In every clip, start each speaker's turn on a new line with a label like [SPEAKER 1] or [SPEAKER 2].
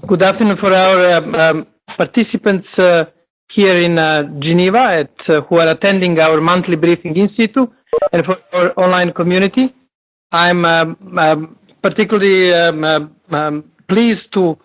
[SPEAKER 1] Good afternoon for our participants here in Geneva who are attending our monthly briefing institute, and for our online community. I'm particularly pleased to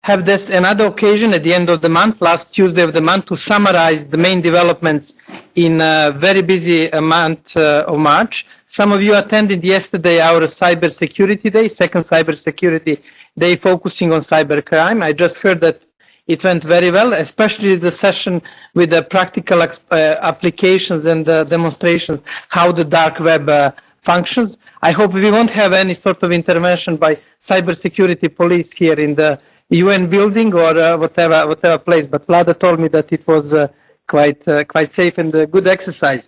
[SPEAKER 1] have this another occasion at the end of the month, last Tuesday of the month, to summarize the main developments in a very busy month of March. Some of you attended yesterday our Cybersecurity Day, second Cybersecurity Day focusing on cybercrime. I just heard that it went very well, especially the session with the practical applications and demonstrations how the dark web functions. I hope we won't have any sort of intervention by cybersecurity police here in the UN building or whatever place. But Vlada told me that it was quite safe and a good exercise.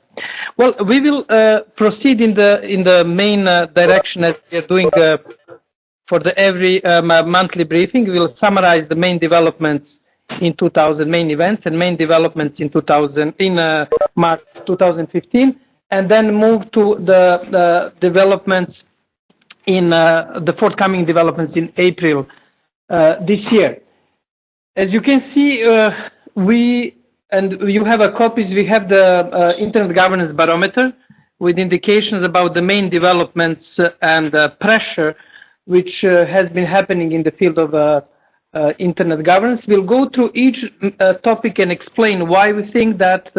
[SPEAKER 1] Well, we will proceed in the main direction as we are doing for the every monthly briefing. We will summarize the main developments in 2000, main events and main developments in March 2015, and then move to the developments in the forthcoming developments in April this year. As you can see, you have a copies, we have the Internet Governance Barometer with indications about the main developments and pressure which has been happening in the field of Internet governance. We'll go through each topic and explain why we think that,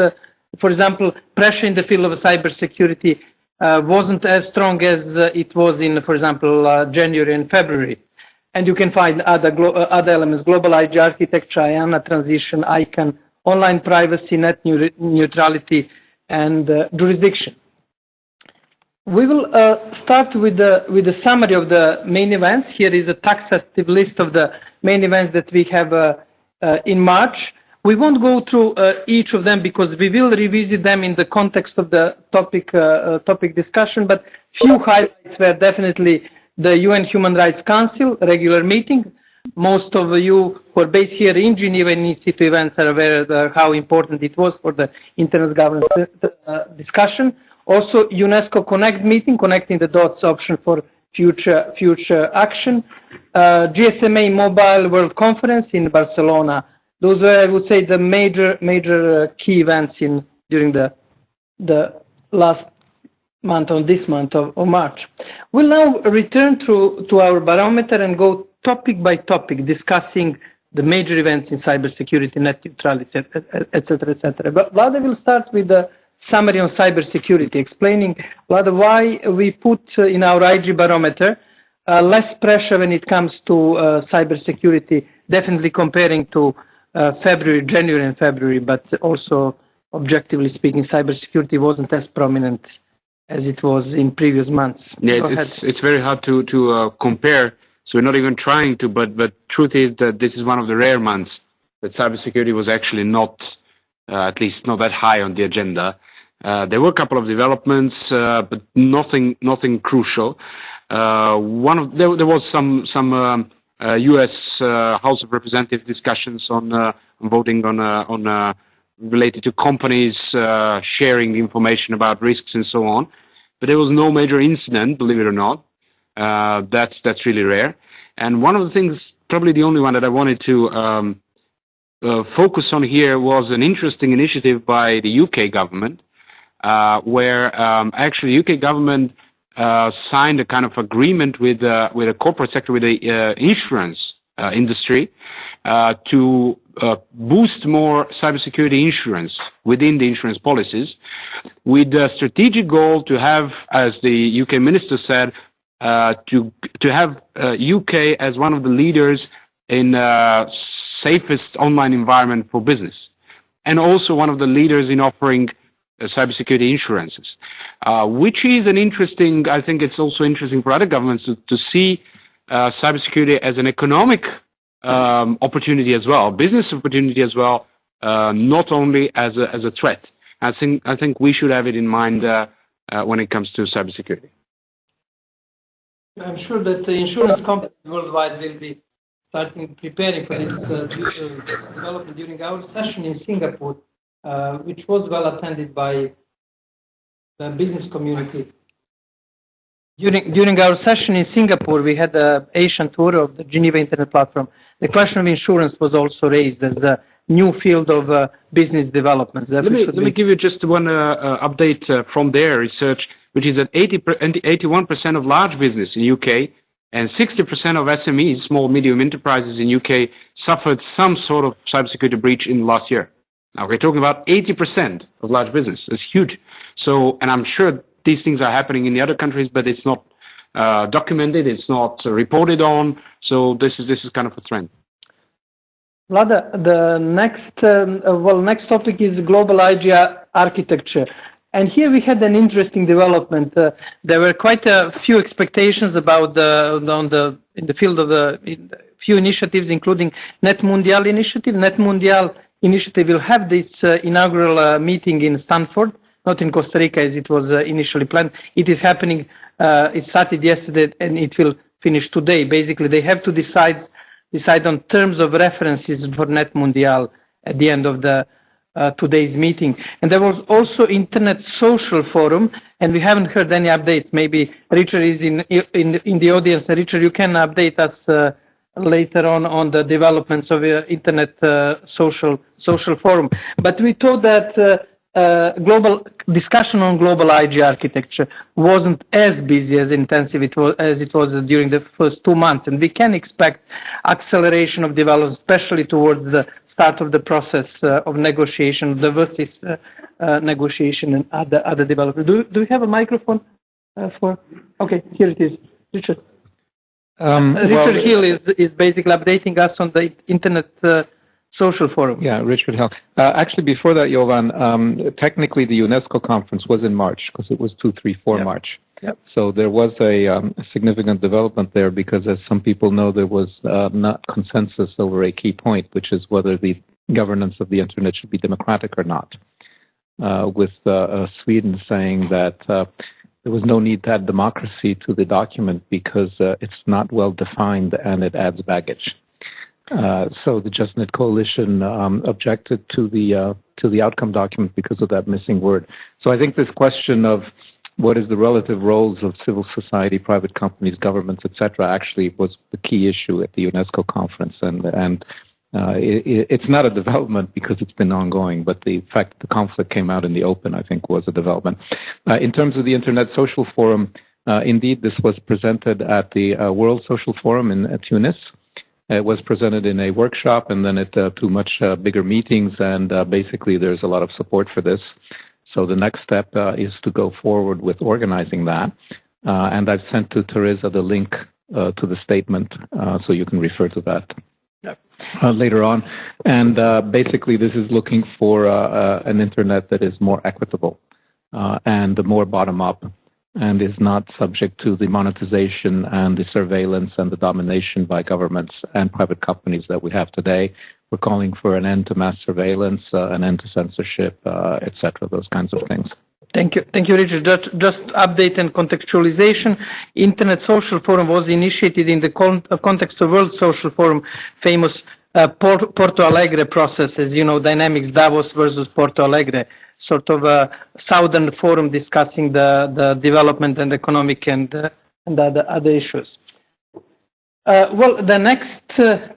[SPEAKER 1] for example, pressure in the field of cybersecurity wasn't as strong as it was in, for example, January and February. And you can find other elements: global IG architecture, IANA transition, ICANN, online privacy, net neutrality, and jurisdiction. We will start with the summary of the main events. Here is a taxative list of the main events that we have in March. We won't go through each of them because we will revisit them in the context of the topic discussion, but few highlights were definitely the UN Human Rights Council regular meeting. Most of you who are based here in Geneva and in situ events are aware of how important it was for the Internet governance discussion. Also, UNESCO Connect meeting, connecting the dots option for future action. GSMA Mobile World Conference in Barcelona. Those were, I would say, the major key events during the last month, on this month of March. We'll now return to our barometer and go topic by topic, discussing the major events in cybersecurity, net neutrality, etc., etc. But Vlada will start with the summary on cybersecurity, explaining, Vlada, why we put in our IG barometer less pressure when it comes to cybersecurity, definitely comparing to January and February, but also, objectively speaking, cybersecurity wasn't as prominent as it was in previous months.
[SPEAKER 2] Yeah, it's very hard to compare, so we're not even trying to, but truth is that this is one of the rare months that cybersecurity was actually not, at least not that high on the agenda. There were a couple of developments, but nothing crucial. There was some U.S. House of Representatives discussions on voting on related to companies sharing information about risks and so on, but there was no major incident, believe it or not. That's really rare. And one of the things, probably the only one that I wanted to focus on here, was an interesting initiative by the UK government, where actually the UK government signed a kind of agreement with a corporate sector, with the insurance industry, to boost more cybersecurity insurance within the insurance policies, with the strategic goal to have, as the UK minister said, to have UK as one of the leaders in safest online environment for business, and also one of the leaders in offering cybersecurity insurances, which is an interesting, I think it's also interesting for other governments to see cybersecurity as an economic opportunity as well, business opportunity as well, not only as a threat. I think we should have it in mind when it comes to cybersecurity.
[SPEAKER 1] I'm sure that the insurance companies worldwide will be starting preparing for this development during our session in Singapore, which was well attended by the business community. During our session in Singapore, we had the Asian tour of the Geneva Internet Platform. the question of insurance was also raised as a new field of business development.
[SPEAKER 2] Let me give you just one update from their research, which is that 81% of large business in UK and 60% of SMEs, small medium enterprises in UK, suffered some sort of cybersecurity breach in the last year. Now we're talking about 80% of large business. It's huge. So, and I'm sure these things are happening in the other countries, but it's not documented, it's not reported on. So this is kind of a trend.
[SPEAKER 1] Vlada, the next topic is global IG architecture. And here we had an interesting development. There were quite a few expectations about in the field of few initiatives, including Net Mundial initiative. Net Mundial initiative will have this inaugural meeting in Stanford, not in Costa Rica as it was initially planned. It is happening, it started yesterday and it will finish today. Basically, they have to decide on terms of references for Net Mundial at the end of the today's meeting. And there was also Internet Social Forum, and we haven't heard any updates. Maybe Richard is in the audience. Richard, you can update us later on the developments of Internet Social Forum. But we thought that global discussion on global IG architecture wasn't as busy, as intensive as it was during the first 2 months, and we can expect acceleration of development, especially towards the start of the process of negotiation, the versus negotiation and other development. Do we have a microphone for? Okay, here it is, Richard. Richard Hill is basically updating us on the Internet Social Forum.
[SPEAKER 3] Yeah, Richard Hill. Actually, before that, Jovan, technically the UNESCO conference was in March because it was 2-3-4 March.
[SPEAKER 1] Yep.
[SPEAKER 3] So there was a significant development there because, as some people know, there was not consensus over a key point, which is whether the governance of the Internet should be democratic or not, with Sweden saying that there was no need to add democracy to the document because it's not well defined and it adds baggage. So the JustNet Coalition objected to the outcome document because of that missing word. So I think this question of what is the relative roles of civil society, private companies, governments, etc., actually was the key issue at the UNESCO conference, and it's not a development because it's been ongoing, but the fact that the conflict came out in the open, I think, was a development. In terms of the Internet Social Forum, indeed, this was presented at the World Social Forum in Tunis. It was presented in a workshop and then at two much bigger meetings, and basically there's a lot of support for this. So the next step is to go forward with organizing that. And I've sent to Teresa the link to the statement, so you can refer to that later on. And basically this is looking for an Internet that is more equitable and more bottom-up, and is not subject to the monetization and the surveillance and the domination by governments and private companies that we have today. We're calling for an end to mass surveillance, an end to censorship, etc., those kinds of things.
[SPEAKER 1] Thank you, Richard. Just update and contextualization. Internet Social Forum was initiated in the context of World Social Forum, famous Porto Alegre process, as you know, dynamics Davos versus Porto Alegre, sort of a Southern Forum discussing the development and economic and other issues. Well, the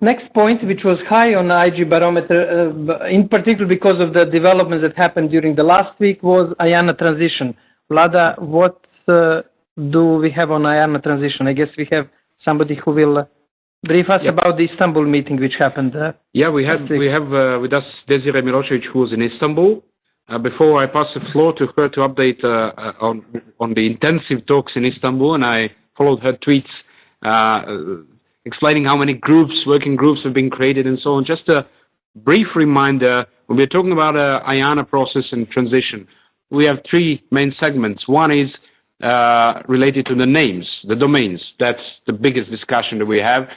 [SPEAKER 1] next point, which was high on the IG barometer, in particular because of the developments that happened during the last week, was IANA transition. Vlada, what do we have on IANA transition? I guess we have somebody who will brief us about the Istanbul meeting which happened.
[SPEAKER 2] Yeah, we have with us Desiree Milosevic, who was in Istanbul. Before I pass the floor to her to update on the intensive talks in Istanbul, and I followed her tweets explaining how many working groups have been created and so on. Just a brief reminder, when we're talking about IANA process and transition, we have three main segments. One is related to the names, the domains. That's the biggest discussion that we have.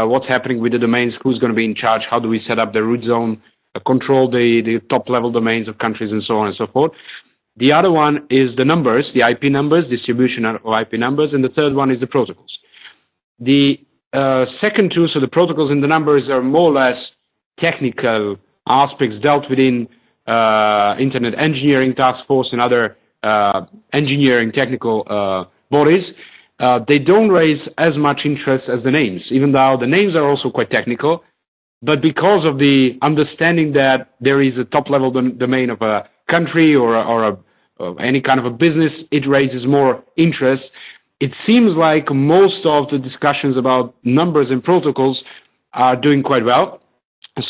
[SPEAKER 2] What's happening with the domains, who's going to be in charge, how do we set up the root zone, control the top level domains of countries and so on and so forth. The other one is the numbers, the IP numbers, distribution of IP numbers, and the third one is the protocols. The second two, so the protocols and the numbers, are more or less technical aspects dealt within Internet Engineering Task Force and other engineering technical bodies. They don't raise as much interest as the names, even though the names are also quite technical. but because of the understanding that there is a top-level domain of a country or any kind of a business, it raises more interest. It seems like most of the discussions about numbers and protocols are doing quite well.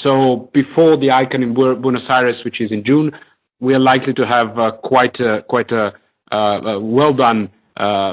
[SPEAKER 2] So before the ICANN in Buenos Aires, which is in June, we are likely to have quite a well done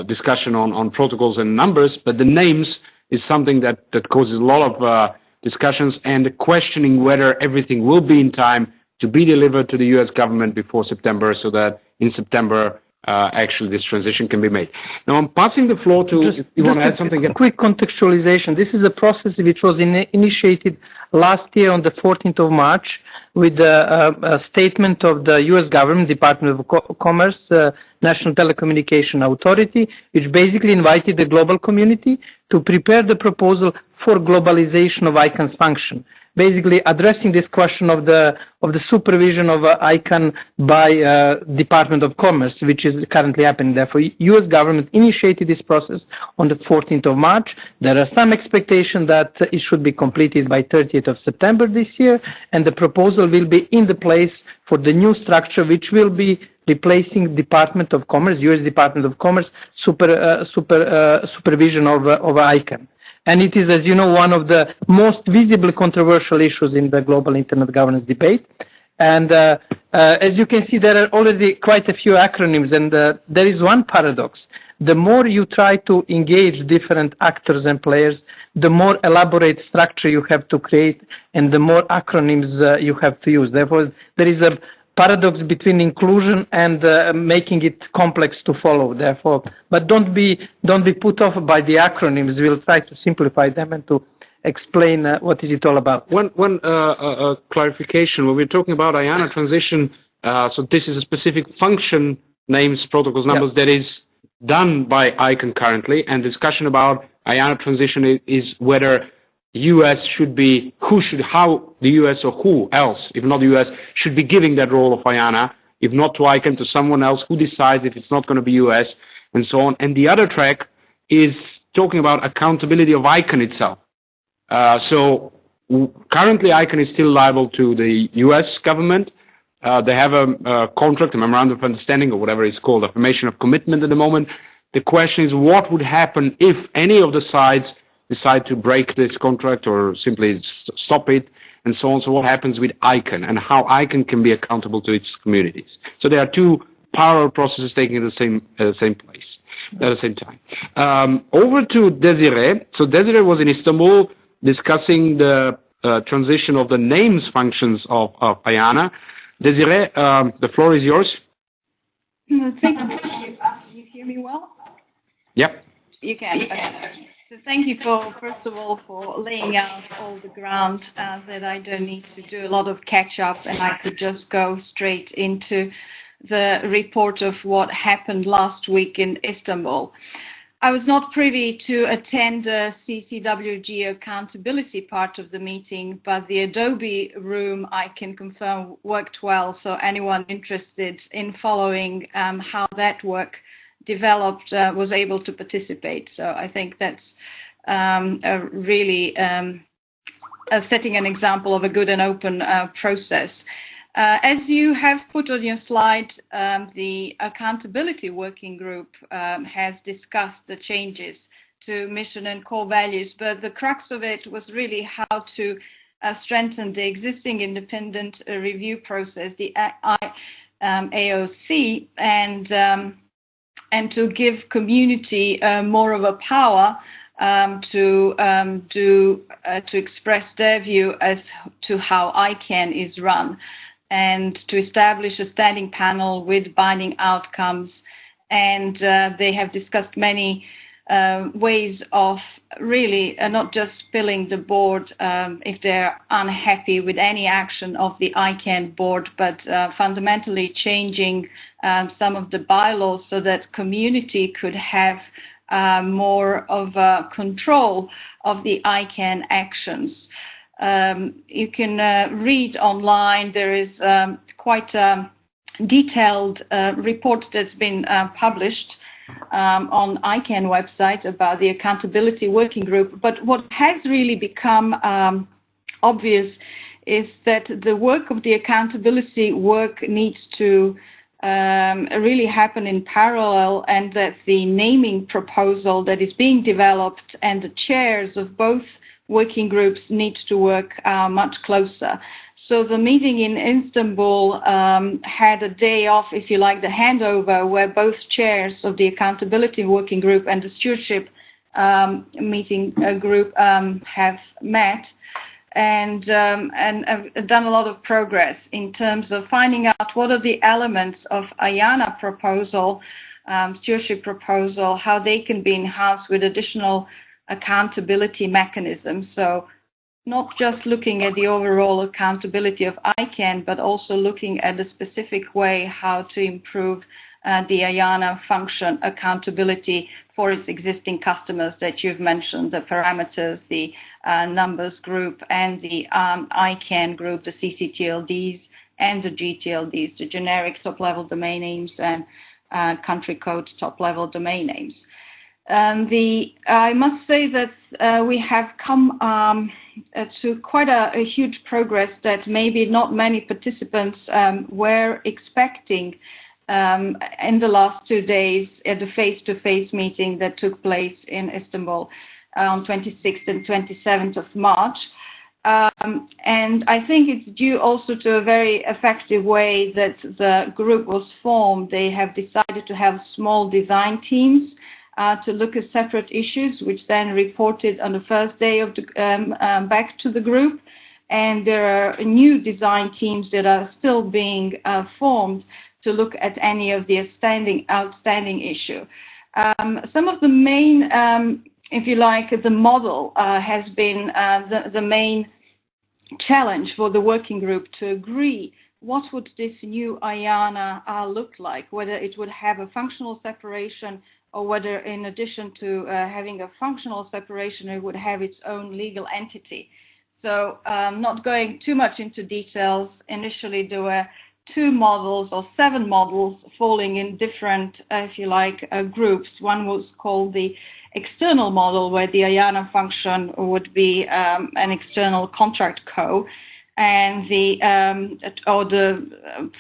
[SPEAKER 2] discussion on protocols and numbers, but the names is something that causes a lot of discussions and questioning whether everything will be in time to be delivered to the US government before September, so that in September actually this transition can be made. Now I'm passing the floor to, you want to add something?
[SPEAKER 1] A quick contextualization. This is a process which was initiated last year on the 14th of March with a statement of the US government, Department of Commerce, National Telecommunication Authority, which basically invited the global community to prepare the proposal for globalization of ICANN's function, basically addressing this question of the supervision of ICANN by Department of Commerce, which is currently happening. Therefore, U.S. government initiated this process on the 14th of March. There are some expectations that it should be completed by 30th of September this year, and the proposal will be in the place for the new structure, which will be replacing Department of Commerce, U.S. Department of Commerce, supervision of ICANN. And it is, as you know, one of the most visibly controversial issues in the global internet governance debate. And as you can see, there are already quite a few acronyms, and there is one paradox. The more you try to engage different actors and players, the more elaborate structure you have to create, and the more acronyms you have to use. Therefore, there is a paradox between inclusion and making it complex to follow. Therefore, but don't be put off by the acronyms. We'll try to simplify them and to explain what is it all about.
[SPEAKER 2] One clarification. When we're talking about IANA transition, so this is a specific function, names, protocols, numbers, that is done by ICANN currently, and discussion about IANA transition is whether U.S. should be, how the U.S. or who else, if not the U.S., should be giving that role of IANA, if not to ICANN, to someone else who decides if it's not going to be U.S., and so on. And the other track is talking about accountability of ICANN itself. So currently ICANN is still liable to the U.S. government. They have a contract, a memorandum of understanding, or whatever it's called, affirmation of commitment at the moment. The question is, what would happen if any of the sides decide to break this contract or simply stop it, and so on. So what happens with ICANN and how ICANN can be accountable to its communities? So there are two parallel processes taking at the same place, at the same time. Over to Desiree. So Desiree was in Istanbul discussing the transition of the names functions of IANA. Desiree, the floor is yours.
[SPEAKER 4] Thank you. Can you hear me well?
[SPEAKER 2] Yep.
[SPEAKER 4] You can. Okay. So thank you first of all, for laying out all the ground that I don't need to do a lot of catch up, and I could just go straight into the report of what happened last week in Istanbul. I was not privy to attend the CCWG accountability part of the meeting, but the Adobe room, I can confirm, worked well. So anyone interested in following how that work developed was able to participate. So I think that's really setting an example of a good and open process. As you have put on your slide, the accountability working group has discussed the changes to mission and core values, but the crux of it was really how to strengthen the existing independent review process, the AOC, and to give community more of a power to express their view as to how ICANN is run, and to establish a standing panel with binding outcomes. And they have discussed many ways of really not just spilling the board if they're unhappy with any action of the ICANN board, but fundamentally changing some of the bylaws so that community could have more of control of the ICANN actions. You can read online. There is quite a detailed report that's been published on ICANN website about the accountability working group. But what has really become obvious is that the work of the accountability work needs to really happen in parallel, and that the naming proposal that is being developed and the chairs of both working groups need to work much closer. So the meeting in Istanbul had a day off, if you like, the handover, where both chairs of the accountability working group and the stewardship meeting group have met and done a lot of progress in terms of finding out what are the elements of IANA proposal, stewardship proposal, how they can be enhanced with additional accountability mechanisms. So not just looking at the overall accountability of ICANN, but also looking at the specific way how to improve the IANA function accountability for its existing customers that you've mentioned, the parameters, the numbers group, and the ICANN group, the CCTLDs and the GTLDs, the generic top-level domain names and country code top-level domain names. I must say that we have come to quite a huge progress that maybe not many participants were expecting in the last 2 days at the face-to-face meeting that took place in Istanbul on 26th and 27th of March. And I think it's due also to a very effective way that the group was formed. They have decided to have small design teams to look at separate issues, which then reported on the first day of the, back to the group. And there are new design teams that are still being formed to look at any of the outstanding issue. Some of the main, if you like, the model has been the main challenge for the working group to agree what would this new IANA look like, whether it would have a functional separation or whether in addition to having a functional separation, it would have its own legal entity. So not going too much into details, initially there were 2 models or 7 models falling in different, if you like, groups. One was called the external model, where the IANA function would be an external contract co, and the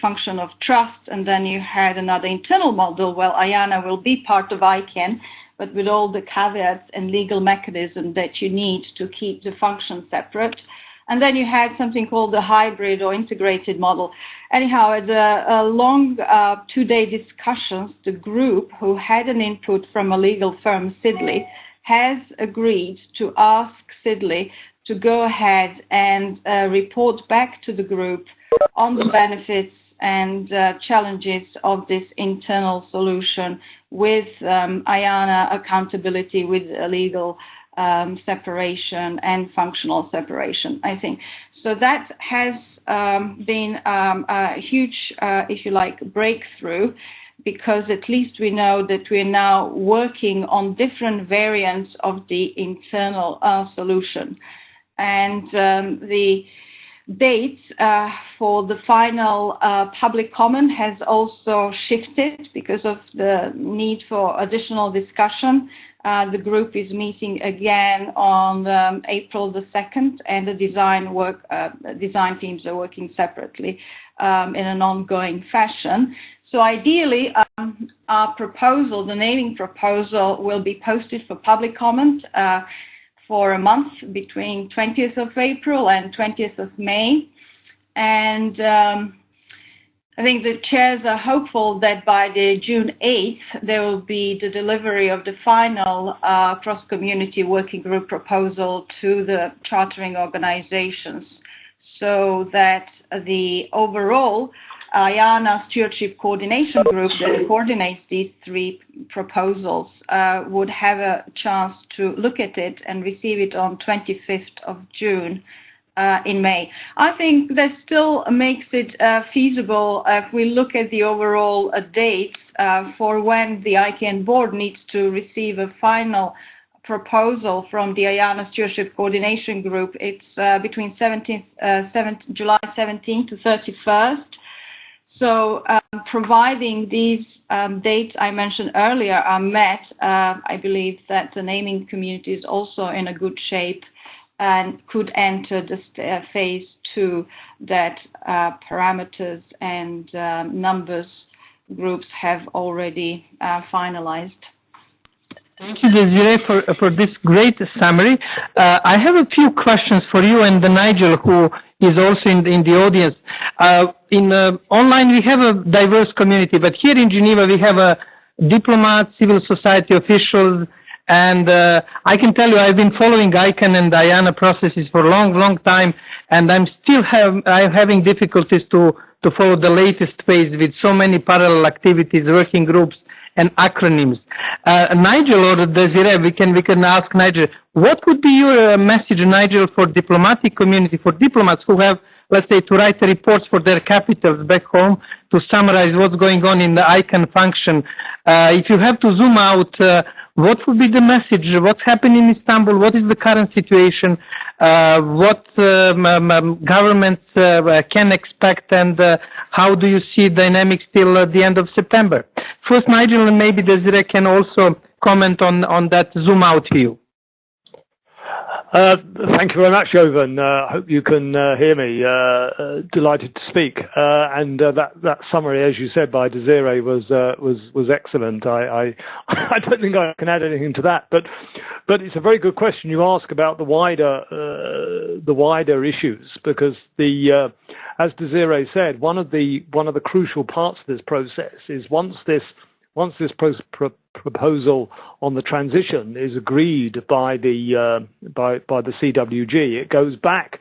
[SPEAKER 4] function of trust, and then you had another internal model. Well, IANA will be part of ICANN, but with all the caveats and legal mechanism that you need to keep the function separate. And then you had something called the hybrid or integrated model. Anyhow, at the long 2-day discussions, the group, who had an input from a legal firm, Sidley, has agreed to ask Sidley to go ahead and report back to the group on the benefits and challenges of this internal solution with IANA accountability, with legal separation and functional separation, I think. So that has been a huge, if you like, breakthrough, because at least we know that we're now working on different variants of the internal solution. And the date for the final public comment has also shifted because of the need for additional discussion. The group is meeting again on April the 2nd, and the design teams are working separately in an ongoing fashion. So ideally, our proposal, the naming proposal, will be posted for public comment for a month between 20th of April and 20th of May. And I think the chairs are hopeful that by the June 8th, there will be the delivery of the final cross-community working group proposal to the chartering organizations, so that the overall IANA Stewardship Coordination Group that coordinates these 3 proposals would have a chance to look at it and receive it on 25th of June in May. I think that still makes it feasible if we look at the overall dates for when the ICANN board needs to receive a final proposal from the IANA Stewardship Coordination Group. It's between July 17th to 31st. So providing these dates I mentioned earlier are met, I believe that the naming community is also in a good shape and could enter the phase 2 that parameters and numbers groups have already finalized.
[SPEAKER 1] Thank you, Desiree, for this great summary. I have a few questions for you and Nigel, who is also in the audience. Online, we have a diverse community, but here in Geneva, we have diplomats, civil society officials, and I can tell you, I've been following ICANN and IANA processes for a long time, and I'm having difficulties to follow the latest phase with so many parallel activities, working groups, and acronyms. Nigel or Desiree, we can ask Nigel, what would be your message, Nigel, for diplomatic community, for diplomats who have, let's say, to write reports for their capitals back home, to summarize what's going on in the ICANN function? If you have to zoom out, what would be the message? What's happening in Istanbul? What is the current situation? What governments can expect, and how do you see dynamics till the end of September? First, Nigel, and maybe Desiree can also comment on that zoom out view.
[SPEAKER 5] Thank you very much, Jovan. Hope you can hear me. Delighted to speak. And that summary, as you said, by Desiree was excellent. I don't think I can add anything to that, but it's a very good question you ask about the wider issues, because as Desiree said, one of the crucial parts of this process is once this proposal on the transition is agreed by the CWG, it goes back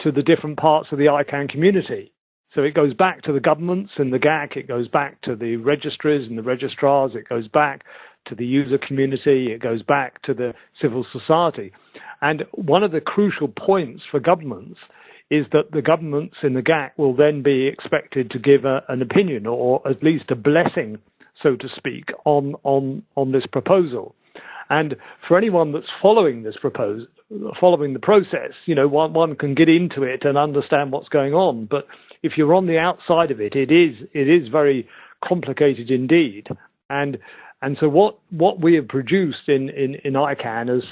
[SPEAKER 5] to the different parts of the ICANN community. So it goes back to the governments and the GAC, it goes back to the registries and the registrars, it goes back to the user community, it goes back to the civil society. And one of the crucial points for governments is that the governments in the GAC will then be expected to give an opinion, or at least a blessing, so to speak, on this proposal. And for anyone that's following the process, one can get into it and understand what's going on. But if you're on the outside of it, it is very complicated indeed. And so what we have produced in ICANN as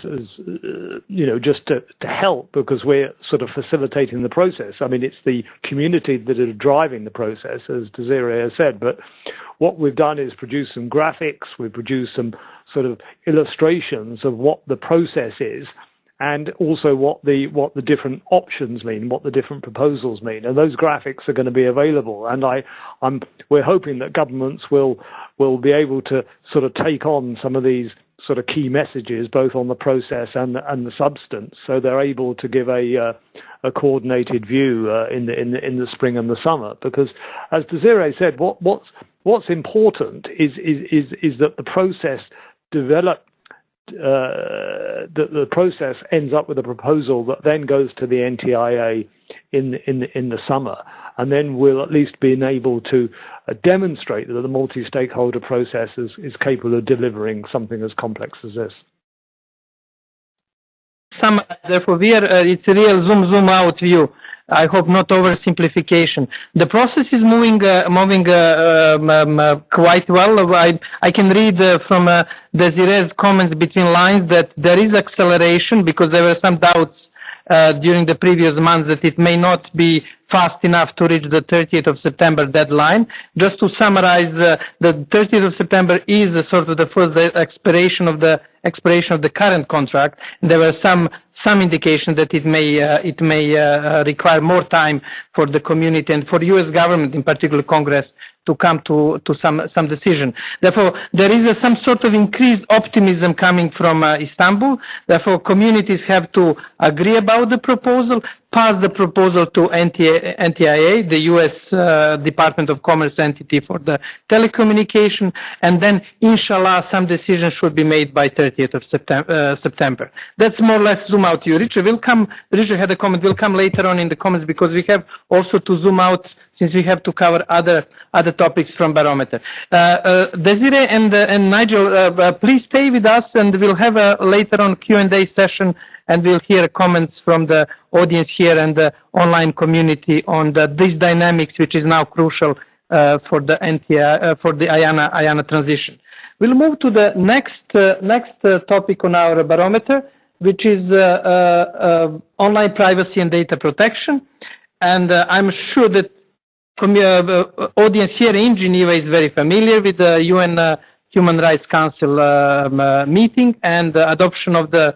[SPEAKER 5] just to help, because we're sort of facilitating the process. I mean, it's the community that are driving the process, as Desiree has said. But what we've done is produce some graphics, we've produced some sort of illustrations of what the process is, and also what the different options mean, what the different proposals mean. And those graphics are going to be available. And we're hoping that governments will be able to sort of take on some of these sort of key messages, both on the process and the substance, so they're able to give a coordinated view in the spring and the summer. Because, as Desiree said, what's important is that the process develop. The process ends up with a proposal that then goes to the NTIA in the summer, and then we'll at least be able to demonstrate that the multi-stakeholder process is capable of delivering something as complex as this.
[SPEAKER 1] Therefore, it's a real zoom out view. I hope not oversimplification. The process is moving quite well. I can read from Desiree's comments between lines that there is acceleration, because there were some doubts during the previous months that it may not be fast enough to reach the 30th of September deadline. Just to summarize, the 30th of September is sort of the first expiration of the current contract. There were some indication that it may require more time for the community and for the U.S. government, in particular Congress, to come to some decision. Therefore, there is some sort of increased optimism coming from Istanbul. Therefore, communities have to agree about the proposal, pass the proposal to NTIA, the U.S. Department of Commerce entity for the telecommunication, and then, inshallah, some decision should be made by 30th of September. That's more or less zoom out view. Richard had a comment. We'll come later on in the comments, because we have also to zoom out, since we have to cover other topics from Barometer. Desiree and Nigel, please stay with us, and we'll have a later on Q&A session, and we'll hear comments from the audience here and the online community on this dynamics, which is now crucial for the for the IANA transition. We'll move to the next topic on our Barometer, which is online privacy and data protection. And I'm sure that audience here in Geneva is very familiar with the UN Human Rights Council meeting and the adoption of the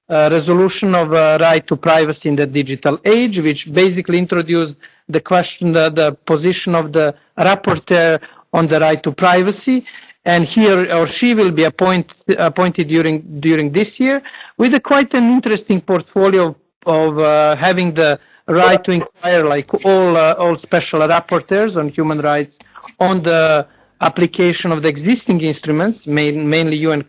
[SPEAKER 1] resolution of right to privacy in the digital age, which basically introduced the question, the position of the rapporteur on the right to privacy. And he or she will be appointed during this year with quite an interesting portfolio of having the right to inquire, like all special rapporteurs on human rights, on the application of the existing instruments, mainly UN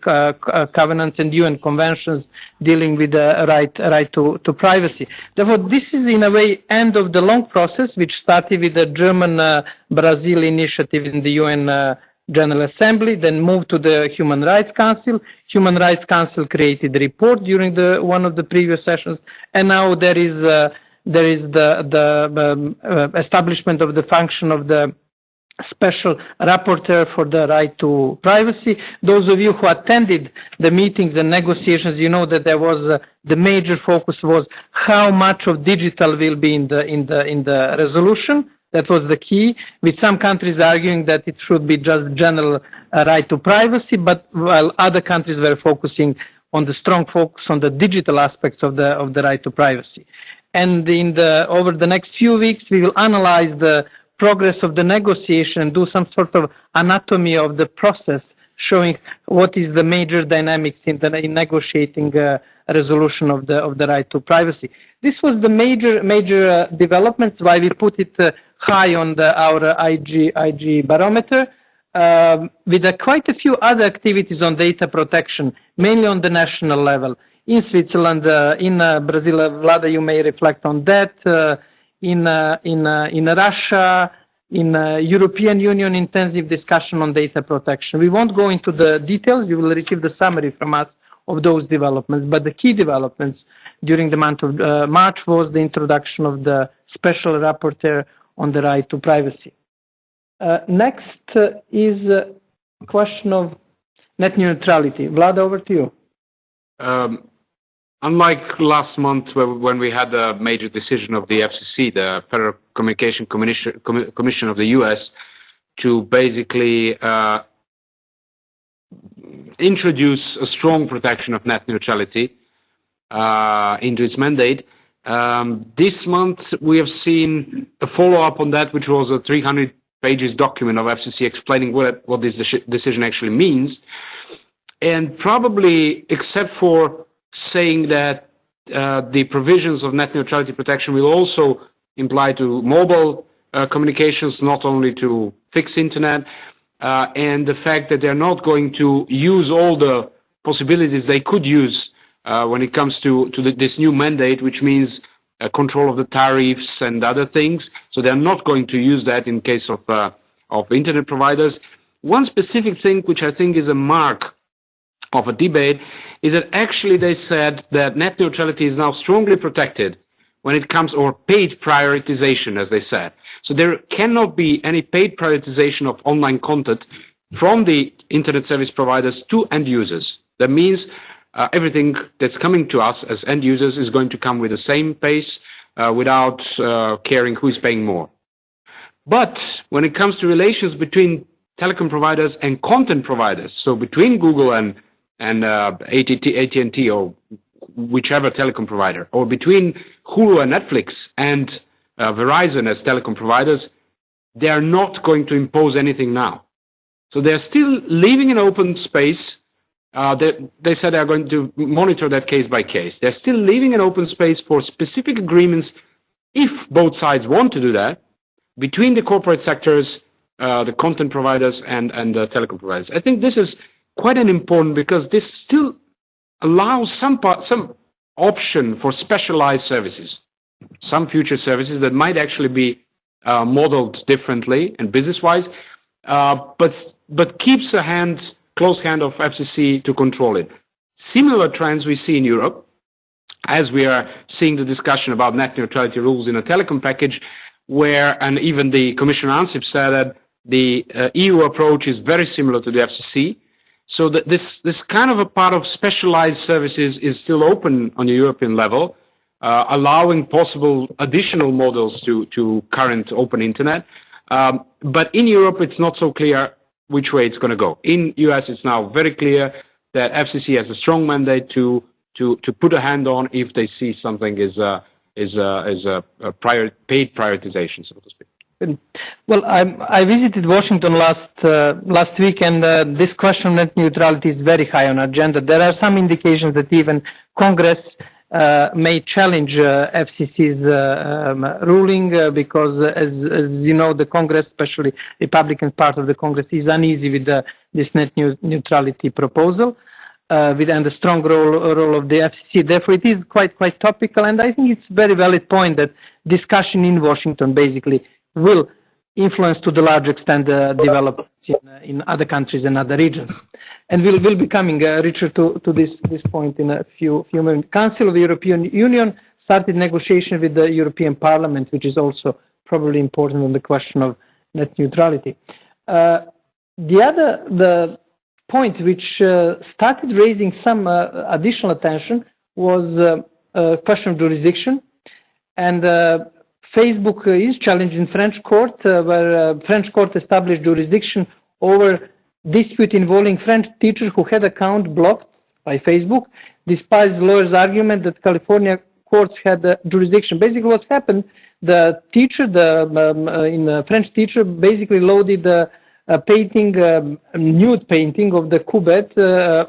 [SPEAKER 1] covenants and UN conventions dealing with the right to privacy. Therefore, this is in a way end of the long process, which started with the German-Brazil initiative in the UN General Assembly, then moved to the Human Rights Council. Human Rights Council created a report during one of the previous sessions, and now there is the establishment of the function of the special rapporteur for the right to privacy. Those of you who attended the meetings and negotiations, you know that there was the major focus was how much of digital will be in the resolution. That was the key, with some countries arguing that it should be just general right to privacy, but while other countries were focusing on the strong focus on the digital aspects of the right to privacy. And over the next few weeks, we will analyze the progress of the negotiation and do some sort of anatomy of the process, showing what is the major dynamics in negotiating a resolution of the right to privacy. This was the major developments, why we put it high on our IG barometer, with quite a few other activities on data protection, mainly on the national level. In Switzerland, in Brazil, Vlada, you may reflect on that. In Russia, in European Union, intensive discussion on data protection. We won't go into the details. You will receive the summary from us of those developments. But the key developments during the month of March was the introduction of the special rapporteur on the right to privacy. Next is a question of net neutrality. Vlada, over to you.
[SPEAKER 2] Unlike last month when we had a major decision of the FCC, the Federal Communication Commission of the US, to basically introduce a strong protection of net neutrality into its mandate, this month we have seen a follow-up on that, which was a 300 pages document of FCC explaining what this decision actually means. And probably, except for saying that the provisions of net neutrality protection will also apply to mobile communications, not only to fixed internet, and the fact that they're not going to use all the possibilities they could use when it comes to this new mandate, which means control of the tariffs and other things. So they're not going to use that in case of internet providers. One specific thing which I think is a mark of a debate is that actually they said that net neutrality is now strongly protected when it comes, or paid prioritization, as they said. So there cannot be any paid prioritization of online content from the internet service providers to end users. That means everything that's coming to us as end users is going to come with the same pace without caring who is paying more. But when it comes to relations between telecom providers and content providers, so between Google and AT&T or whichever telecom provider, or between Hulu and Netflix and Verizon as telecom providers, they are not going to impose anything now. So they're still leaving an open space. They said they're going to monitor that case by case. They're still leaving an open space for specific agreements, if both sides want to do that, between the corporate sectors, the content providers, and the telecom providers. I think this is quite an important, because this still allows some option for specialized services, some future services that might actually be modeled differently and business-wise, but keeps a close hand of FCC to control it. Similar trends we see in Europe, as we are seeing the discussion about net neutrality rules in a telecom package, where, and even the Commissioner Ansip said that the EU approach is very similar to the FCC. So this kind of a part of specialized services is still open on the European level, allowing possible additional models to current open internet. But in Europe, it's not so clear which way it's going to go. In US, it's now very clear that FCC has a strong mandate to put a hand on if they see something is a paid prioritization, so to speak.
[SPEAKER 1] Well, I visited Washington last week, and this question of net neutrality is very high on agenda. There are some indications that even Congress may challenge FCC's ruling because, as you know, the Congress, especially Republican part of the Congress, is uneasy with this net neutrality proposal, and the strong role of the FCC. Therefore, it is quite topical, and I think it's a very valid point that discussion in Washington basically will influence to the large extent developments in other countries and other regions. And we'll be coming, Richard, to this point in a few minutes. Council of the European Union started negotiation with the European Parliament, which is also probably important on the question of net neutrality. The point which started raising some additional attention was a question of jurisdiction. And Facebook is challenged in French court, where French court established jurisdiction over dispute involving French teachers who had account blocked by Facebook, despite the lawyer's argument that California courts had jurisdiction. Basically, what happened, the teacher, French teacher, basically loaded a painting, nude painting of the Coubet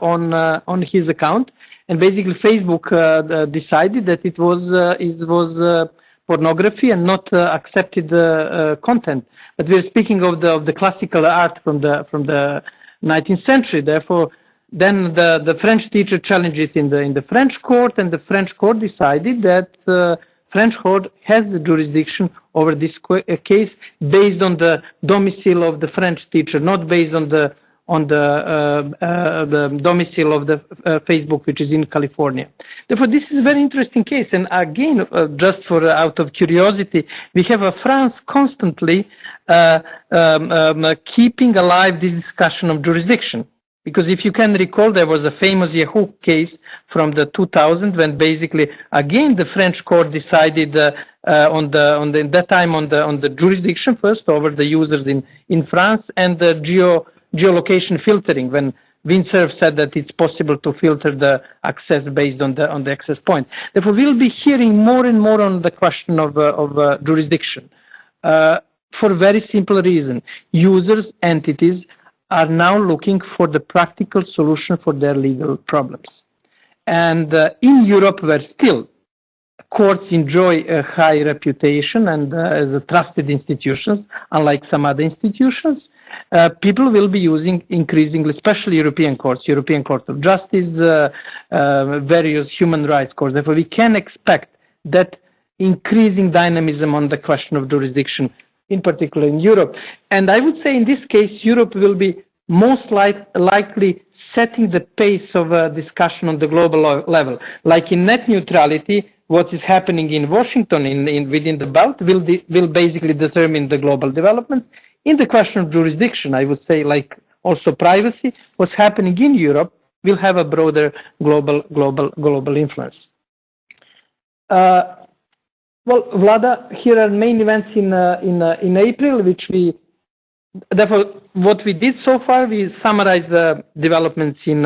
[SPEAKER 1] on his account, and basically Facebook decided that it was pornography and not accepted content. But we're speaking of the classical art from the 19th century. Therefore, then the French teacher challenged it in the French court, and the French court decided that French court has the jurisdiction over this case based on the domicile of the French teacher, not based on the domicile of the Facebook, which is in California. Therefore, this is a very interesting case. And again, just for out of curiosity, we have France constantly keeping alive this discussion of jurisdiction. Because if you can recall, there was a famous Yahoo case from the 2000 when basically, again, the French court decided on the jurisdiction first over the users in France and the geolocation filtering, when Windsurf said that it's possible to filter the access based on the access point. Therefore, we'll be hearing more and more on the question of jurisdiction for a very simple reason. Users, entities are now looking for the practical solution for their legal problems. And in Europe, where still courts enjoy a high reputation and as a trusted institutions, unlike some other institutions, people will be using increasingly, especially European courts, European Court of Justice, various human rights courts. Therefore, we can expect that increasing dynamism on the question of jurisdiction, in particular in Europe. And I would say in this case, Europe will be most likely setting the pace of discussion on the global level. Like in net neutrality, what is happening in Washington within the belt will basically determine the global development. In the question of jurisdiction, I would say, like also privacy, what's happening in Europe will have a broader global influence. Well, Vlada, here are main events in April, which therefore, what we did so far, we summarized the developments in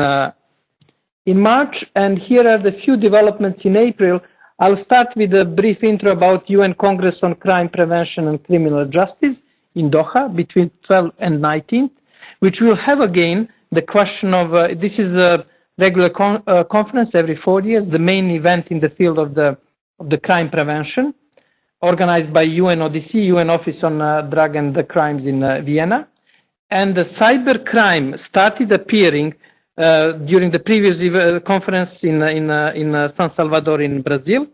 [SPEAKER 1] March, and here are the few developments in April. I'll start with a brief intro about UN Congress on Crime Prevention and Criminal Justice in Doha between 12th and 19th, which will have again the question of, this is a regular conference every 4 years, the main event in the field of the crime prevention, organized by UNODC, UN Office on Drug and the Crimes in Vienna. And the cyber crime started appearing during the previous conference in San Salvador in Brazil.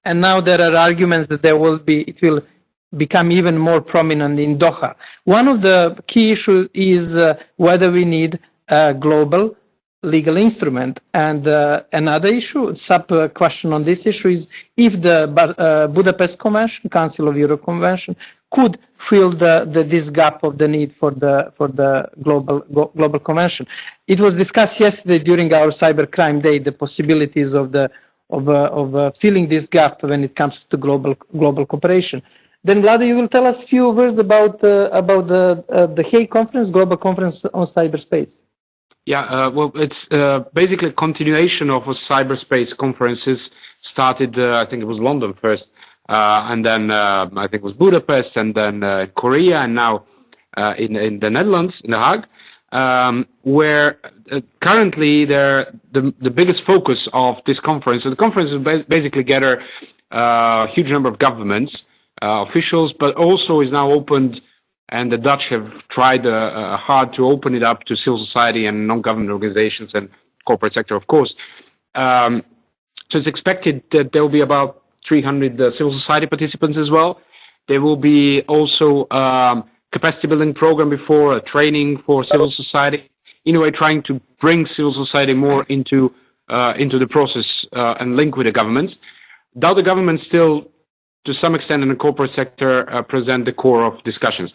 [SPEAKER 1] And now there are arguments that it will become even more prominent in Doha. One of the key issues is whether we need a global legal instrument. And another issue, sub-question on this issue is if the Budapest Convention, Council of Europe Convention, could fill this gap of the need for the global convention. it was discussed yesterday during our Cybercrime Day, the possibilities of filling this gap when it comes to global cooperation. Then, Vlada, you will tell us a few words about the Hague Conference, Global Conference on Cyberspace.
[SPEAKER 2] Yeah, well, it's basically a continuation of a cyberspace conferences. Started, I think it was London first, and then I think it was Budapest, and then Korea, and now in the Netherlands, in The Hague, where currently the biggest focus of this conference. So the conference will basically gather a huge number of governments, officials, but also is now opened, and the Dutch have tried hard to open it up to civil society and non-government organizations and corporate sector, of course. So it's expected that there will be about 300 civil society participants as well. There will be also capacity building program before, training for civil society, in a way trying to bring civil society more into the process and link with the governments. Though the government still, to some extent in the corporate sector, present the core of discussions.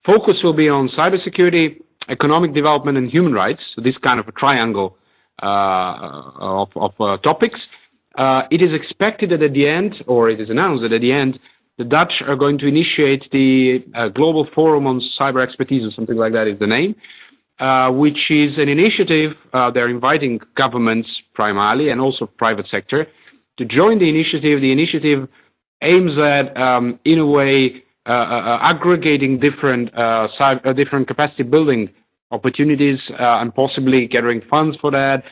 [SPEAKER 2] Focus will be on cybersecurity, economic development, and human rights. So this kind of a triangle of topics. It is expected that at the end, or it is announced that at the end, the Dutch are going to initiate the Global Forum on Cyber Expertise, or something like that is the name, which is an initiative. They're inviting governments primarily and also private sector to join the initiative. The initiative aims at, in a way, aggregating different capacity building opportunities and possibly gathering funds for that,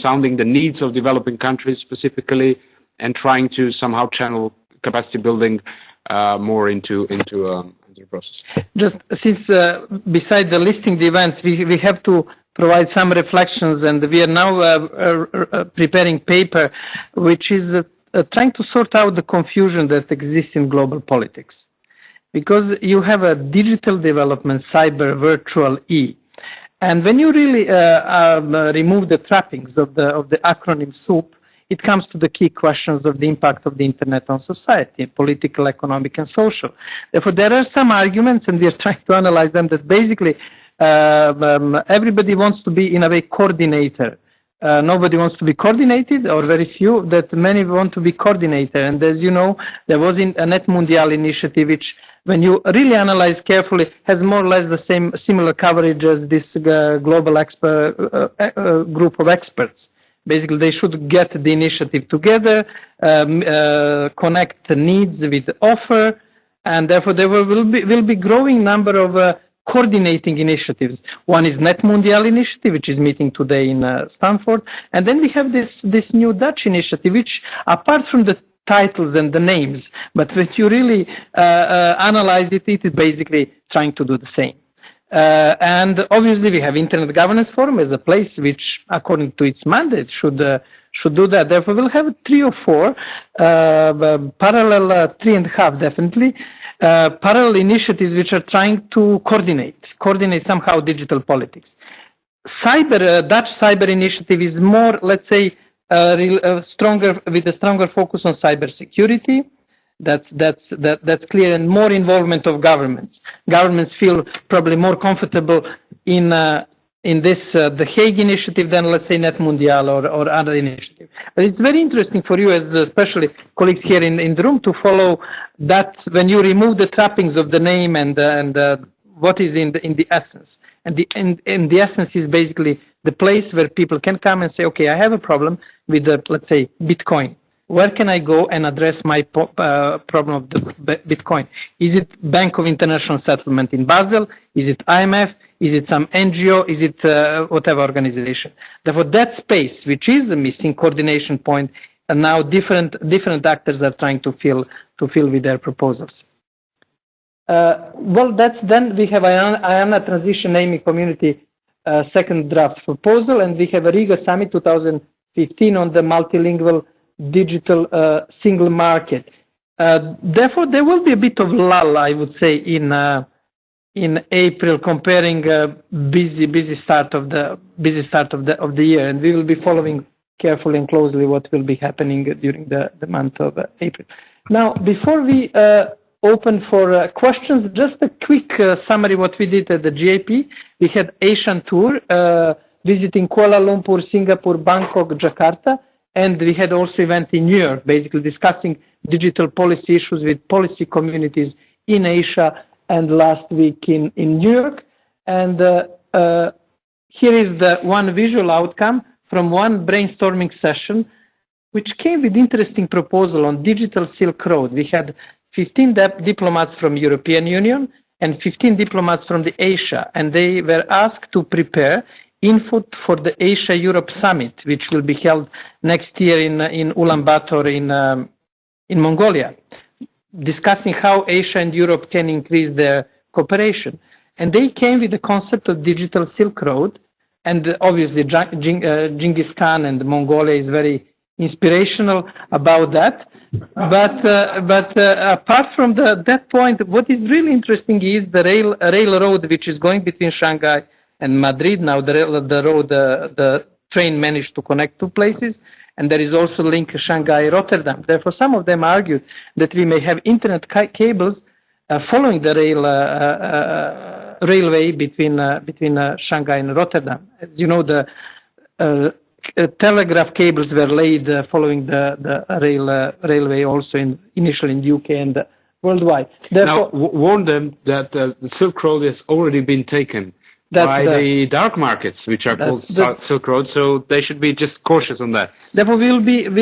[SPEAKER 2] sounding the needs of developing countries specifically, and trying to somehow channel capacity building more into the process. Just
[SPEAKER 1] since beside the listing the events, we have to provide some reflections, and we are now preparing paper which is trying to sort out the confusion that exists in global politics. Because you have a digital development, cyber, virtual, E. And when you really remove the trappings of the acronym SOUP, it comes to the key questions of the impact of the internet on society, political, economic, and social. Therefore, there are some arguments, and we are trying to analyze them, that basically everybody wants to be, in a way, coordinator. Nobody wants to be coordinated, or very few, that many want to be coordinator. And as you know, there was a Net Mundial initiative, which, when you really analyze carefully, has more or less the same similar coverage as this global group of experts. Basically, they should get the initiative together, connect the needs with the offer, and therefore there will be growing number of coordinating initiatives. One is Net Mundial initiative, which is meeting today in Stanford, and then we have this new Dutch initiative, which, apart from the titles and the names, but when you really analyze it, it is basically trying to do the same. And obviously, we have Internet Governance Forum as a place which, according to its mandate, should do that. Therefore, we'll have 3 or 4 parallel, 3.5 definitely, parallel initiatives which are trying to coordinate somehow digital politics. Dutch cyber initiative is more, let's say, stronger, with a stronger focus on cybersecurity. That's clear, and more involvement of governments. Governments feel probably more comfortable in this the Hague initiative than, let's say, Net Mundial or other initiatives. But it's very interesting for you, as especially colleagues here in the room, to follow that when you remove the trappings of the name and what is in the essence. And the essence is basically the place where people can come and say, okay, I have a problem with let's say, Bitcoin. Where can I go and address my problem of the Bitcoin? Is it Bank of International Settlement in Basel? Is it IMF? Is it some NGO? Is it whatever organization? Therefore, that space, which is a missing coordination point, and now different actors are trying to fill with their proposals. Well, then we have IANA Transition Naming Community second draft proposal, and we have a Riga Summit 2015 on the multilingual digital single market. Therefore, there will be a bit of lull, I would say, in April, comparing busy start of the year, and we will be following carefully and closely what will be happening during the month of April. Now, before we open for questions. Just a quick summary what we did at the GIP. We had Asian tour, visiting Kuala Lumpur, Singapore, Bangkok, Jakarta, and we had also event in New York, basically discussing digital policy issues with policy communities in Asia, and last week in New York. And here is the one visual outcome from one brainstorming session, which came with interesting proposal on digital Silk Road. We had 15 diplomats from European Union and 15 diplomats from the Asia, and they were asked to prepare input for the Asia-Europe Summit, which will be held next year in Ulaanbaatar in Mongolia, discussing how Asia and Europe can increase their cooperation. And they came with the concept of digital Silk Road, and obviously Genghis Khan and Mongolia is very inspirational about that. But apart from that point, what is really interesting is the railroad which is going between Shanghai and Madrid. Now the train managed to connect two places, and there is also link Shanghai-Rotterdam. Therefore, some of them argued that we may have internet cables following the railway between Shanghai and Rotterdam. As you know, the telegraph cables were laid following the railway also initially in the UK and worldwide. Therefore,
[SPEAKER 2] now, warn them that the Silk Road has already been taken by the dark markets, which are called Silk Road, so they should be just cautious on that.
[SPEAKER 1] Therefore, we'll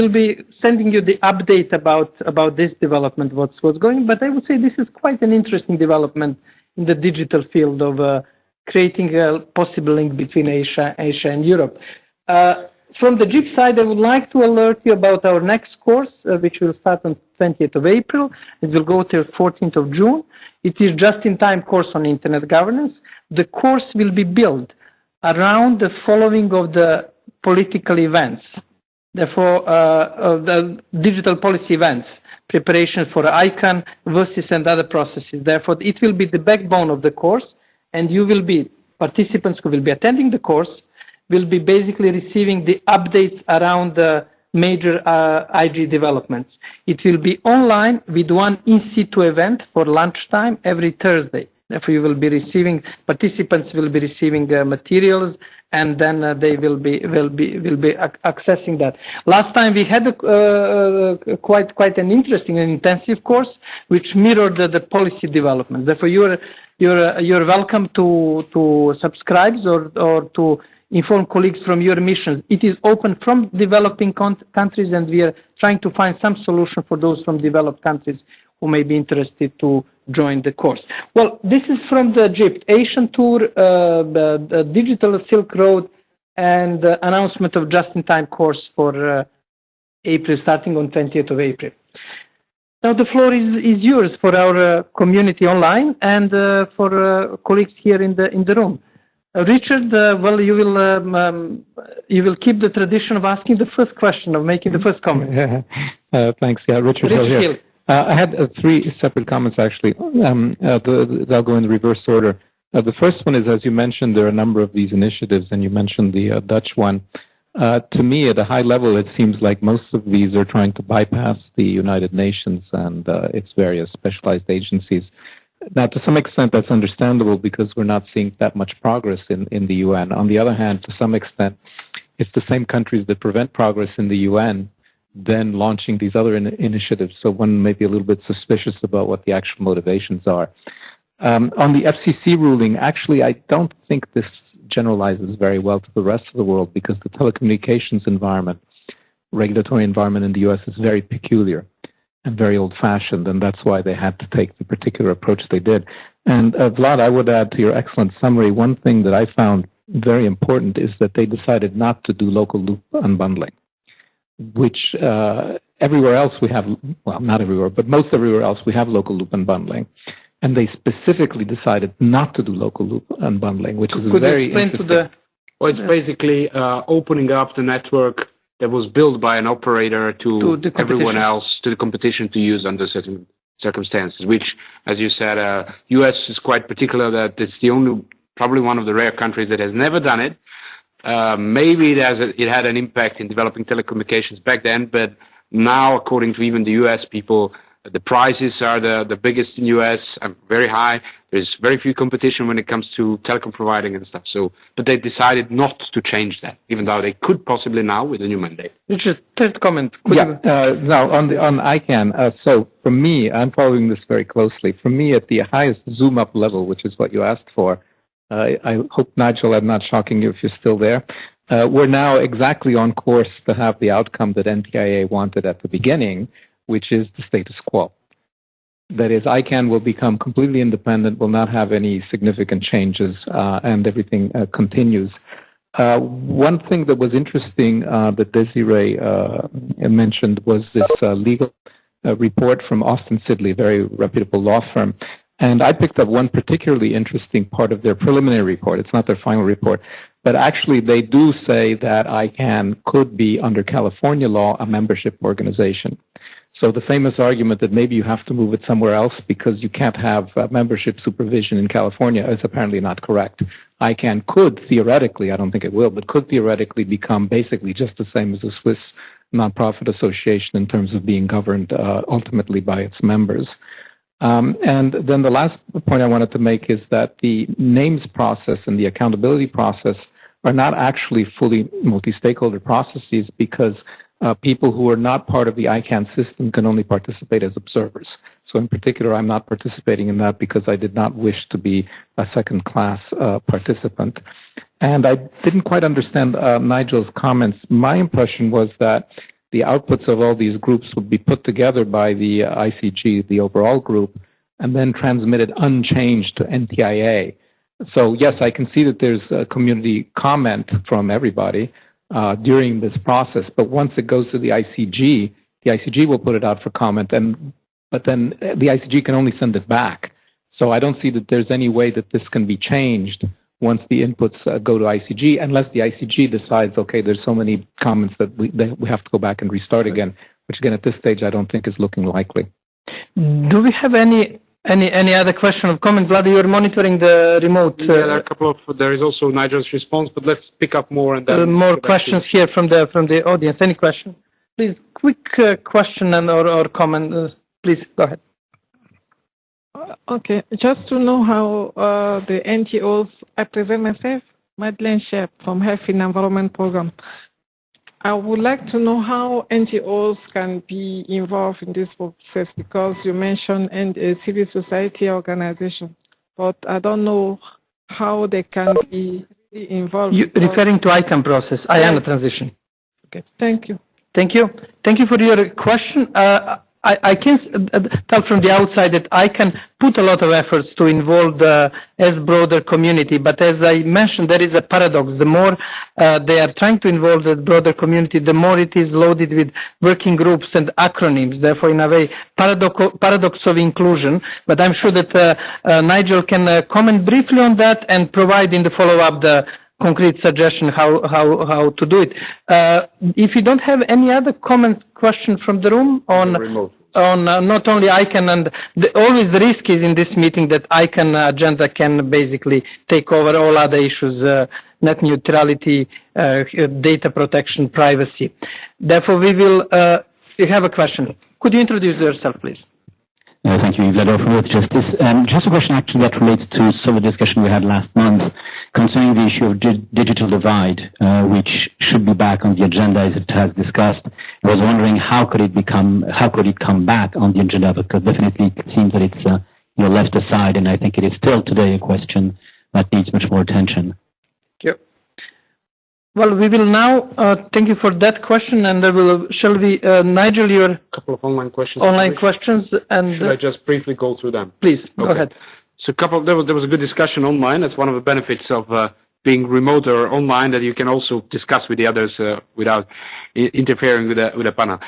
[SPEAKER 1] be sending you the update about this development, what's going. But I would say this is quite an interesting development in the digital field of creating a possible link between Asia and Europe. From the GIP side, I would like to alert you about our next course, which will start on 20th of April. It will go till 14th of June. It is just-in-time course on internet governance. The course will be built around the following of the political events, therefore the digital policy events, preparation for ICANN, VERSIS and other processes. Therefore, it will be the backbone of the course, and you will be, participants who will be attending the course will be basically receiving the updates around the major IG developments. It will be online with one in-situ event for lunchtime every Thursday. Therefore, you will be receiving, participants will be receiving materials, and then they will be accessing that. Last time we had quite an interesting and intensive course, which mirrored the policy development. Therefore, you're welcome to subscribe or to inform colleagues from your missions. It is open from developing countries, and we are trying to find some solution for those from developed countries who may be interested to join the course. Well, this is from the GIP, Asian Tour, the Digital Silk Road, and the announcement of just-in-time course for April, starting on 20th of April. Now the floor is yours for our community online and for colleagues here in the room. Richard, well, you will keep the tradition of asking the first question, of making the first comment.
[SPEAKER 3] Thanks. Yeah, Richard Hill here. I had three separate comments, actually. I'll go in the reverse order. The first one is, as you mentioned, there are a number of these initiatives, and you mentioned the Dutch one. To me, at a high level, it seems like most of these are trying to bypass the United Nations and its various specialized agencies. Now, to some extent, that's understandable because we're not seeing that much progress in the UN. On the other hand, to some extent, it's the same countries that prevent progress in the UN then launching these other initiatives. So one may be a little bit suspicious about what the actual motivations are. On the FCC ruling, actually, I don't think this generalizes very well to the rest of the world because the telecommunications environment, regulatory environment in the US is very peculiar and very old-fashioned, and that's why they had to take the particular approach they did. And Vlad, I would add to your excellent summary, one thing that I found very important is that they decided not to do local loop unbundling, which everywhere else we have, well, not everywhere, but most everywhere else we have local loop unbundling. And they specifically decided not to do local loop unbundling, which is very interesting.
[SPEAKER 2] Well, it's basically opening up the network that was built by an operator to everyone else, to the competition to use under certain circumstances, which, as you said, US is quite particular that it's the only, probably one of the rare countries that has never done it. Maybe it had an impact in developing telecommunications back then, but now, according to even the US people, The prices are the biggest in US, very high. There's very few competition when it comes to telecom providing and stuff. So, but they decided not to change that, even though they could possibly now with a new mandate.
[SPEAKER 1] Richard, third comment.
[SPEAKER 3] Now on ICANN. So for me, I'm following this very closely. For me, at the highest zoom up level, which is what you asked for, I hope, Nigel, I'm not shocking you if you're still there. We're now exactly on course to have the outcome that NTIA wanted at the beginning, which is the status quo. That is, ICANN will become completely independent, will not have any significant changes, and everything continues. One thing that was interesting that Desiree mentioned was this legal report from Austin Sidley, a very reputable law firm. And I picked up one particularly interesting part of their preliminary report. It's not their final report. But actually, they do say that ICANN could be, under California law, a membership organization. So the famous argument that maybe you have to move it somewhere else because you can't have membership supervision in California is apparently not correct. ICANN could theoretically, I don't think it will, but could theoretically become basically just the same as a Swiss nonprofit association in terms of being governed ultimately by its members. And then the last point I wanted to make is that the names process and the accountability process are not actually fully multi-stakeholder processes because people who are not part of the ICANN system can only participate as observers. So in particular, I'm not participating in that because I did not wish to be a second-class participant. And I didn't quite understand Nigel's comments. My impression was that the outputs of all these groups would be put together by the ICG, the overall group, and then transmitted unchanged to NTIA. So yes, I can see that there's a community comment from everybody during this process, but once it goes to the ICG will put it out for comment, but then the ICG can only send it back. So I don't see that there's any way that this can be changed once the inputs go to ICG, unless the ICG decides, okay, there's so many comments that we have to go back and restart again, which again at this stage I don't think is looking likely.
[SPEAKER 1] Do we have any other question or comment? Vlad, you are monitoring the remote.
[SPEAKER 2] Yeah, there are a couple of. There is also Nigel's response, but let's pick up more and then
[SPEAKER 1] more questions here from the audience. Any question? Please, quick question and or comment. Please go ahead.
[SPEAKER 6] Okay, just to know how the NGOs, I present myself, Madeleine Shep from Health in Environment Program. I would like to know how NGOs can be involved in this process because you mentioned a civil society organization, but I don't know how they can be involved.
[SPEAKER 1] You referring to ICANN process, IANA transition. Okay.
[SPEAKER 6] Thank you.
[SPEAKER 1] Thank you. Thank you for your question. I can tell from the outside that I can put a lot of efforts to involve the as broader community, but as I mentioned, there is a paradox. The more they are trying to involve the broader community, the more it is loaded with working groups and acronyms. Therefore, in a way, paradox of inclusion. But I'm sure that Nigel can comment briefly on that and provide in the follow-up the concrete suggestion how to do it. If you don't have any other question from the room on not only ICANN, and always the risk is in this meeting that ICANN agenda can basically take over all other issues, net neutrality, data protection, privacy. Therefore, we will. You have a question. Could you introduce yourself, please?
[SPEAKER 7] Thank you, Vlad from Earth Justice. Just a question actually that relates to some of the discussion we had last month concerning the issue of digital divide, which should be back on the agenda as it has discussed. I was wondering how could it come back on the agenda, because definitely it seems that it's left aside, and I think it is still today a question that needs much more attention.
[SPEAKER 1] Thank you. Well, we will now thank you for that question, and shall we, Nigel, your
[SPEAKER 2] couple of online questions.
[SPEAKER 1] And
[SPEAKER 2] should I just briefly go through them?
[SPEAKER 1] Please go ahead.
[SPEAKER 2] So, there was a good discussion online. That's one of the benefits of being remote or online, that you can also discuss with the others without interfering with the panel.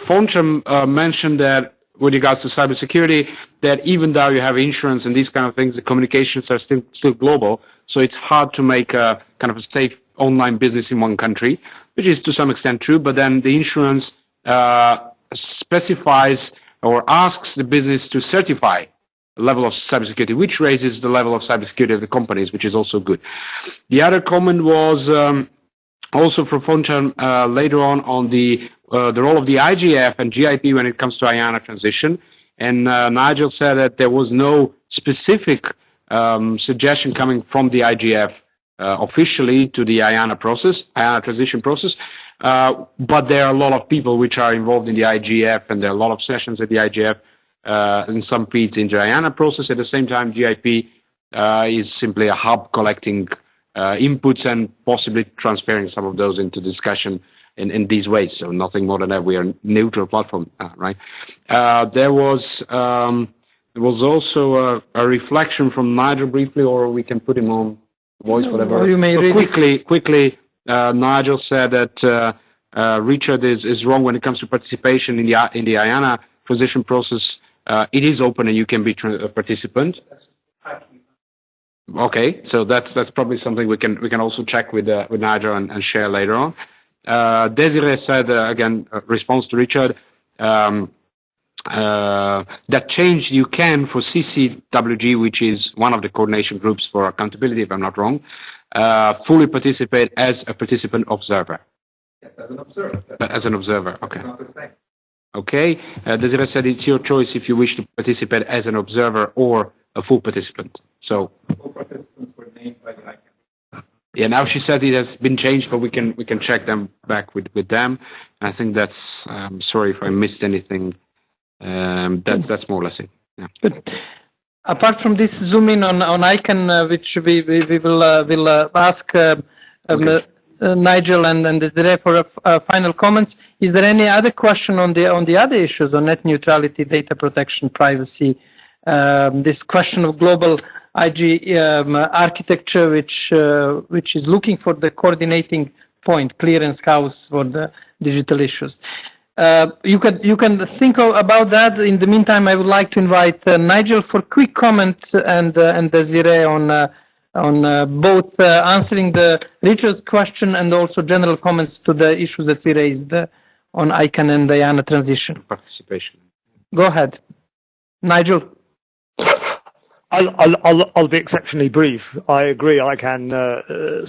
[SPEAKER 2] Fontram mentioned that with regards to cybersecurity, that even though you have insurance and these kind of things, the communications are still global. So it's hard to make a kind of a safe online business in one country, which is to some extent true. But then the insurance specifies or asks the business to certify a level of cybersecurity, which raises the level of cybersecurity of the companies, which is also good. The other comment was also from Fontram later on the the role of the IGF and GIP when it comes to IANA transition. And Nigel said that there was no specific suggestion coming from the IGF officially to the IANA transition process. But there are a lot of people which are involved in the IGF, and there are a lot of sessions at the IGF, and some feeds into the IANA process. At the same time, GIP is simply a hub collecting inputs and possibly transferring some of those into discussion in these ways. So nothing more than that. We are a neutral platform, right? There was also a reflection from Nigel briefly, or we can put him on voice, whatever.
[SPEAKER 1] Or you may read
[SPEAKER 2] quickly, Nigel said that Richard is wrong when it comes to participation in the IANA transition process. It is open and you can be a participant. Okay, so that's probably something we can also check with Nigel and share later on. Desiree said again, response to Richard, that change you can for CCWG, which is one of the coordination groups for accountability, if I'm not wrong, fully participate as a participant observer.
[SPEAKER 3] Yes, as an observer.
[SPEAKER 2] As an observer, okay.
[SPEAKER 3] Not the same.
[SPEAKER 2] Okay, Desiree said it's your choice if you wish to participate as an observer or a full participant. So
[SPEAKER 3] full participants were named by the ICANN.
[SPEAKER 2] Yeah, now she said it has been changed, but we can check them back with them. I think that's. Sorry if I missed anything. That's more or less it. Yeah.
[SPEAKER 1] But apart from this, zoom in on ICANN, which we will ask Nigel and Desiree for final comments. Is there any other question on the other issues on net neutrality, data protection, privacy? This question of global IG architecture, which is looking for the coordinating point, clearance house for the digital issues. You can think about that. In the meantime, I would like to invite Nigel for quick comments and Desiree on both answering the Richard's question and also general comments to the issues that we raised on ICANN and the IANA transition.
[SPEAKER 2] Participation.
[SPEAKER 1] Go ahead, Nigel.
[SPEAKER 5] I'll be exceptionally brief. I agree. ICANN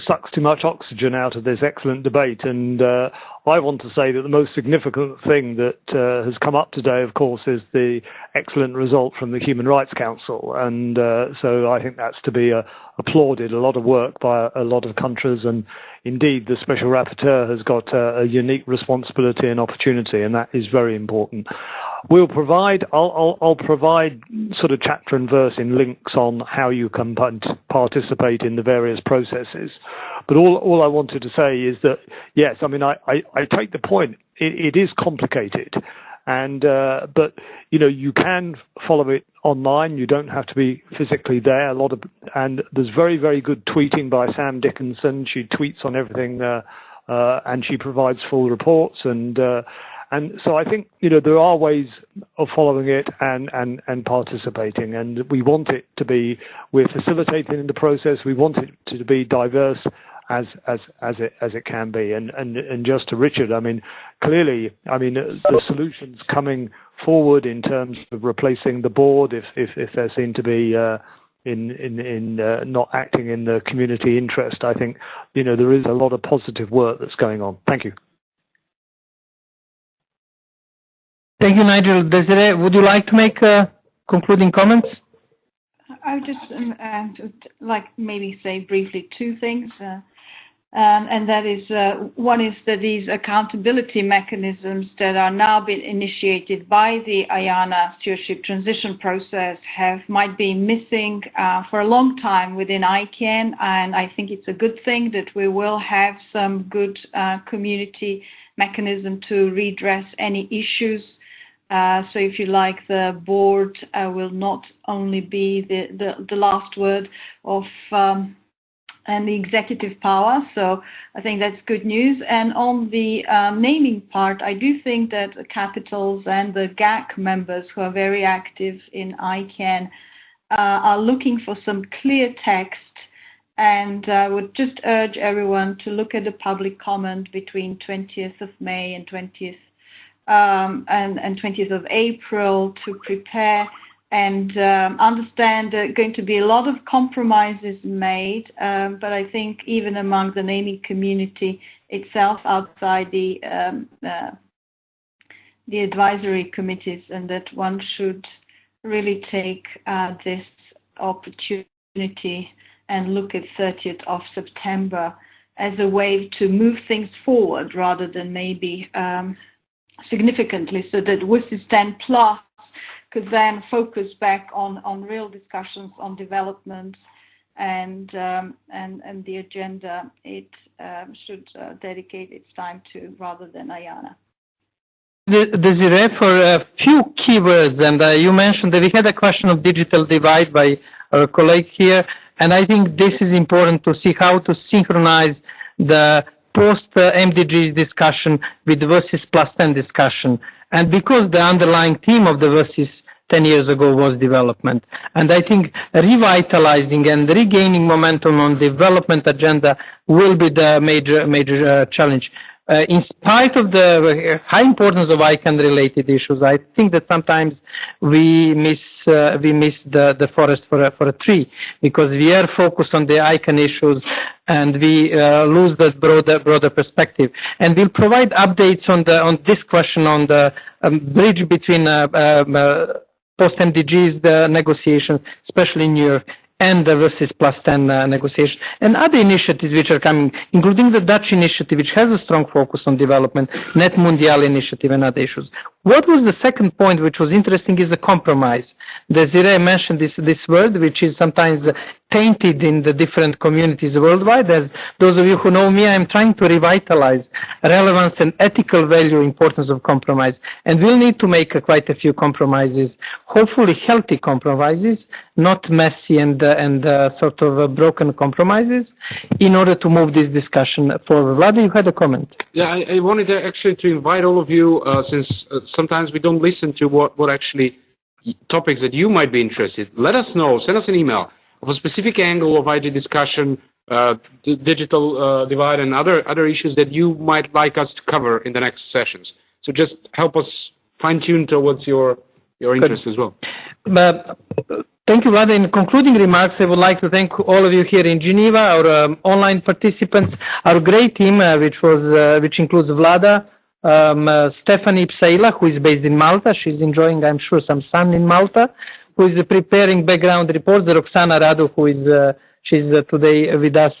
[SPEAKER 5] sucks too much oxygen out of this excellent debate, and I want to say that the most significant thing that has come up today, of course, is the excellent result from the Human Rights Council, and so I think that's to be applauded. A lot of work by a lot of countries, and indeed the Special Rapporteur has got a unique responsibility and opportunity, and that is very important. I'll provide sort of chapter and verse in links on how you can participate in the various processes. But all I wanted to say is that, yes, I mean, I take the point. It is complicated. And but you can follow it online. You don't have to be physically there. And there's very, very good tweeting by Sam Dickinson. She tweets on everything, and she provides full reports. And so I think there are ways of following it and participating. And we want it to be. We're facilitating the process. We want it to be diverse as it can be. And just to Richard, I mean, clearly, I mean, the solutions coming forward in terms of replacing the board, if there seem to be in not acting in the community interest, I think there is a lot of positive work that's going on. Thank you.
[SPEAKER 1] Thank you, Nigel. Desiree, would you like to make concluding comments?
[SPEAKER 4] I would just like maybe say briefly two things. And that is, one is that these accountability mechanisms that are now being initiated by the IANA stewardship transition process might be missing for a long time within ICANN, and I think it's a good thing that we will have some good community mechanism to redress any issues. So if you like, the board will not only be the last word of and the executive power. So I think that's good news. And on the naming part, I do think that the capitals and the GAC members who are very active in ICANN are looking for some clear text. And I would just urge everyone to look at the public comment between 20th of May and 20th and 20th of April to prepare and understand there are going to be a lot of compromises made, but I think even among the naming community itself, outside the the advisory committees, and that one should really take this opportunity and look at 30th of September as a way to move things forward rather than maybe significantly, so that WSIS 10 Plus could then focus back on real discussions on development and the agenda it should dedicate its time to rather than IANA.
[SPEAKER 1] Desiree, for a few keywords, and you mentioned that we had a question of digital divide by our colleague here, and I think this is important to see how to synchronize the post-MDGs discussion with the WSIS plus 10 discussion. And because the underlying theme of the WSIS 10 years ago was development. And I think revitalizing and regaining momentum on development agenda will be the major challenge. In spite of the high importance of ICANN-related issues, I think that sometimes we miss the forest for a tree, because we are focused on the ICANN issues and we lose that broader perspective. And we'll provide updates on this question on the bridge between post-MDGs, the negotiations, especially in New York, and the WSIS plus 10 negotiation, and other initiatives which are coming, including the Dutch initiative, which has a strong focus on development, Net Mundial initiative, and other issues. What was the second point which was interesting is the compromise. Desiree mentioned this word, which is sometimes tainted in the different communities worldwide. As those of you who know me, I'm trying to revitalize relevance and ethical value importance of compromise. And we'll need to make quite a few compromises, hopefully healthy compromises, not messy and sort of broken compromises, in order to move this discussion forward. Vlada, you had a comment.
[SPEAKER 2] Yeah, I wanted actually to invite all of you, since sometimes we don't listen to what actually topics that you might be interested. Let us know, send us an email of a specific angle of IG discussion, digital divide, and other issues that you might like us to cover in the next sessions. So just help us fine-tune towards your interest as well.
[SPEAKER 1] Thank you, Vlada. In concluding remarks, I would like to thank all of you here in Geneva, our online participants, our great team, which includes Vlada, Stephanie Psaila, who is based in Malta. She's enjoying, I'm sure, some sun in Malta, who is preparing background reports. Roxana Radu, who is she's today with us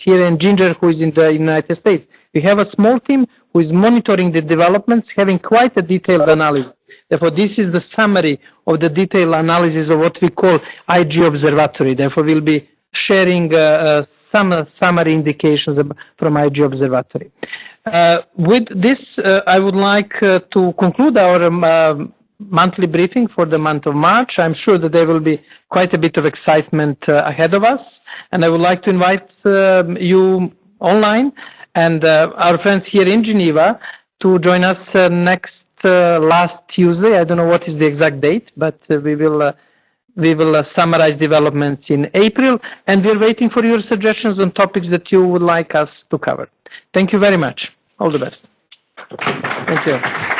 [SPEAKER 1] here, and Ginger, who is in the United States. We have a small team who is monitoring the developments, having quite a detailed analysis. Therefore, this is the summary of the detailed analysis of what we call IG Observatory. Therefore, we'll be sharing some summary indications from IG Observatory. With this, I would like to conclude our monthly briefing for the month of March. I'm sure that there will be quite a bit of excitement ahead of us, and I would like to invite you online and our friends here in Geneva to join us next last Tuesday. I don't know what is the exact date, but we will summarize developments in April, and we're waiting for your suggestions on topics that you would like us to cover. Thank you very much. All the best. Thank you.